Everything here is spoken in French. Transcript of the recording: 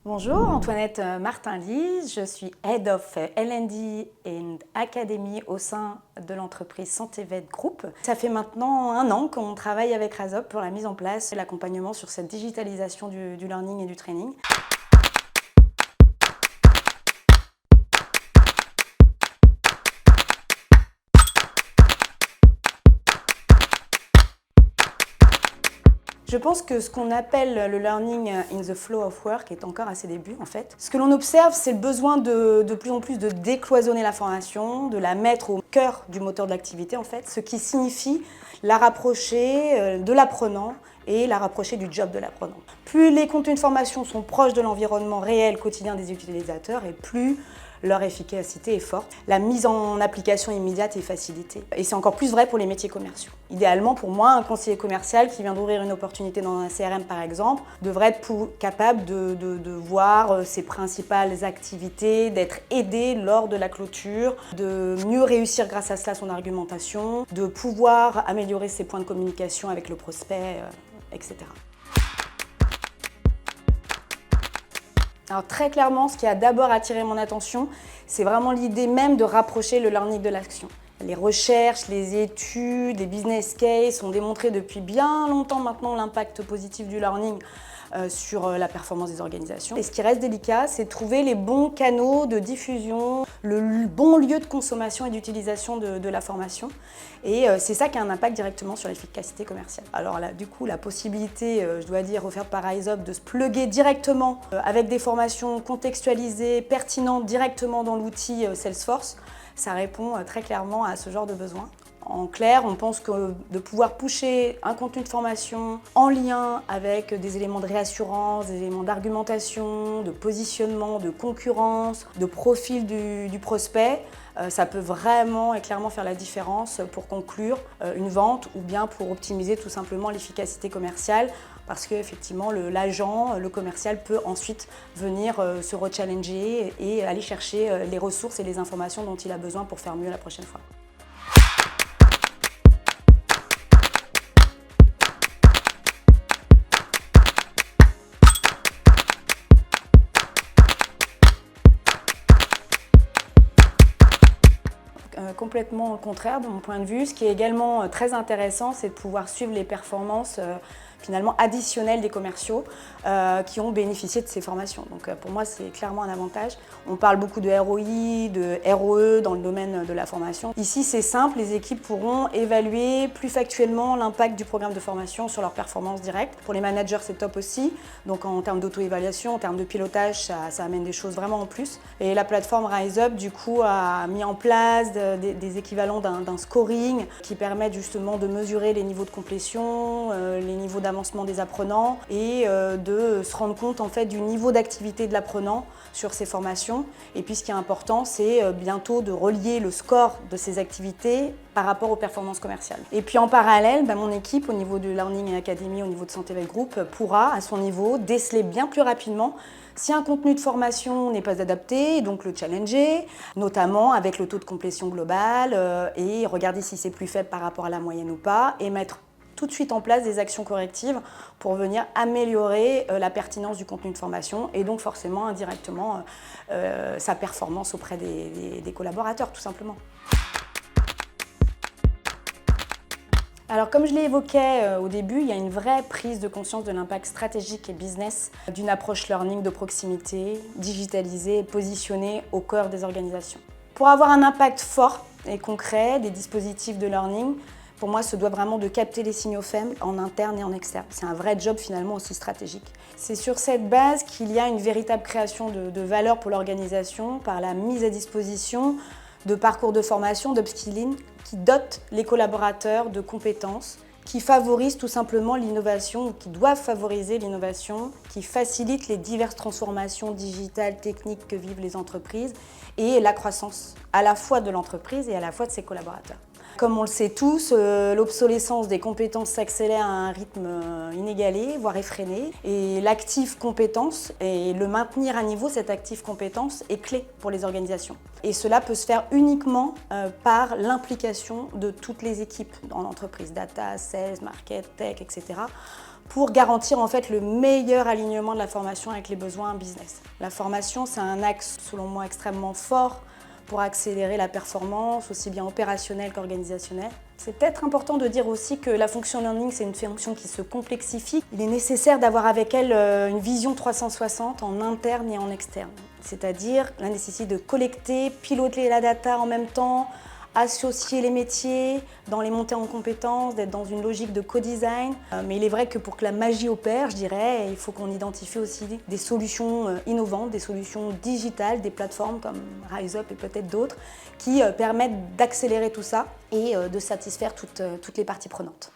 Bonjour, Antoinette Martin-Lise, je suis Head of L&D and Academy au sein de l'entreprise SantéVet Group. Ça fait maintenant 1 an qu'on travaille avec Razop pour la mise en place et l'accompagnement sur cette digitalisation du learning et du training. Je pense que ce qu'on appelle le learning in the flow of work est encore à ses débuts en fait. Ce que l'on observe, c'est le besoin de plus en plus de décloisonner la formation, de la mettre au cœur du moteur de l'activité en fait, ce qui signifie la rapprocher de l'apprenant et la rapprocher du job de l'apprenant. Plus les contenus de formation sont proches de l'environnement réel quotidien des utilisateurs et plus leur efficacité est forte. La mise en application immédiate est facilitée. Et c'est encore plus vrai pour les métiers commerciaux. Idéalement, pour moi, un conseiller commercial qui vient d'ouvrir une opportunité dans un CRM, par exemple, devrait être capable de voir ses principales activités, d'être aidé lors de la clôture, de mieux réussir grâce à cela son argumentation, de pouvoir améliorer ses points de communication avec le prospect, etc. Alors très clairement, ce qui a d'abord attiré mon attention, c'est vraiment l'idée même de rapprocher le learning de l'action. Les recherches, les études, les business cases ont démontré depuis bien longtemps maintenant l'impact positif du learning sur la performance des organisations. Et ce qui reste délicat, c'est de trouver les bons canaux de diffusion, le bon lieu de consommation et d'utilisation de la formation. Et c'est ça qui a un impact directement sur l'efficacité commerciale. Alors là, du coup, la possibilité, je dois dire, offerte par Razop de se plugger directement avec des formations contextualisées, pertinentes directement dans l'outil Salesforce, ça répond très clairement à ce genre de besoin. En clair, on pense que de pouvoir pusher un contenu de formation en lien avec des éléments de réassurance, des éléments d'argumentation, de positionnement, de concurrence, de profil du prospect, ça peut vraiment et clairement faire la différence pour conclure une vente ou bien pour optimiser tout simplement l'efficacité commerciale parce qu'effectivement l'agent, le commercial peut ensuite venir se rechallenger et aller chercher les ressources et les informations dont il a besoin pour faire mieux la prochaine fois. Complètement au contraire de mon point de vue. Ce qui est également très intéressant, c'est de pouvoir suivre les performances finalement additionnelles des commerciaux qui ont bénéficié de ces formations. Donc pour moi, c'est clairement un avantage. On parle beaucoup de ROI, de ROE dans le domaine de la formation. Ici, c'est simple, les équipes pourront évaluer plus factuellement l'impact du programme de formation sur leur performance directe. Pour les managers, c'est top aussi. Donc en termes d'auto-évaluation, en termes de pilotage, ça amène des choses vraiment en plus. Et la plateforme Razop, du coup, a mis en place des équivalents d'un scoring qui permettent justement de mesurer les niveaux de complétion, les niveaux d'avancement des apprenants et de se rendre compte en fait du niveau d'activité de l'apprenant sur ces formations. Et puis ce qui est important, c'est bientôt de relier le score de ces activités par rapport aux performances commerciales. Et puis en parallèle, mon équipe au niveau de Learning Academy, au niveau de SantéVet Group, pourra à son niveau déceler bien plus rapidement si un contenu de formation n'est pas adapté, et donc le challenger, notamment avec le taux de complétion global et regarder si c'est plus faible par rapport à la moyenne ou pas et mettre tout de suite en place des actions correctives pour venir améliorer la pertinence du contenu de formation et donc forcément indirectement sa performance auprès des collaborateurs tout simplement. Alors comme je l'ai évoqué au début, il y a une vraie prise de conscience de l'impact stratégique et business d'une approche learning de proximité, digitalisée et positionnée au cœur des organisations. Pour avoir un impact fort et concret des dispositifs de learning, pour moi, ce doit vraiment de capter les signaux faibles en interne et en externe. C'est un vrai job finalement aussi stratégique. C'est sur cette base qu'il y a une véritable création de valeur pour l'organisation par la mise à disposition de parcours de formation, d'upskilling, qui dotent les collaborateurs de compétences, qui favorisent tout simplement l'innovation, ou qui doivent favoriser l'innovation, qui facilitent les diverses transformations digitales, techniques que vivent les entreprises et la croissance à la fois de l'entreprise et à la fois de ses collaborateurs. Comme on le sait tous, l'obsolescence des compétences s'accélère à un rythme inégalé, voire effréné. Et l'actif compétence et le maintenir à niveau, cette actif compétence, est clé pour les organisations. Et cela peut se faire uniquement par l'implication de toutes les équipes dans l'entreprise, data, sales, market, tech, etc., pour garantir en fait le meilleur alignement de la formation avec les besoins business. La formation, c'est un axe selon moi extrêmement fort pour accélérer la performance, aussi bien opérationnelle qu'organisationnelle. C'est peut-être important de dire aussi que la fonction learning, c'est une fonction qui se complexifie. Il est nécessaire d'avoir avec elle une vision 360 en interne et en externe. C'est-à-dire la nécessité de collecter, piloter la data en même temps, associer les métiers dans les montées en compétences, d'être dans une logique de co-design. Mais il est vrai que pour que la magie opère, je dirais, il faut qu'on identifie aussi des solutions innovantes, des solutions digitales, des plateformes comme RiseUp et peut-être d'autres, qui permettent d'accélérer tout ça et de satisfaire toutes les parties prenantes.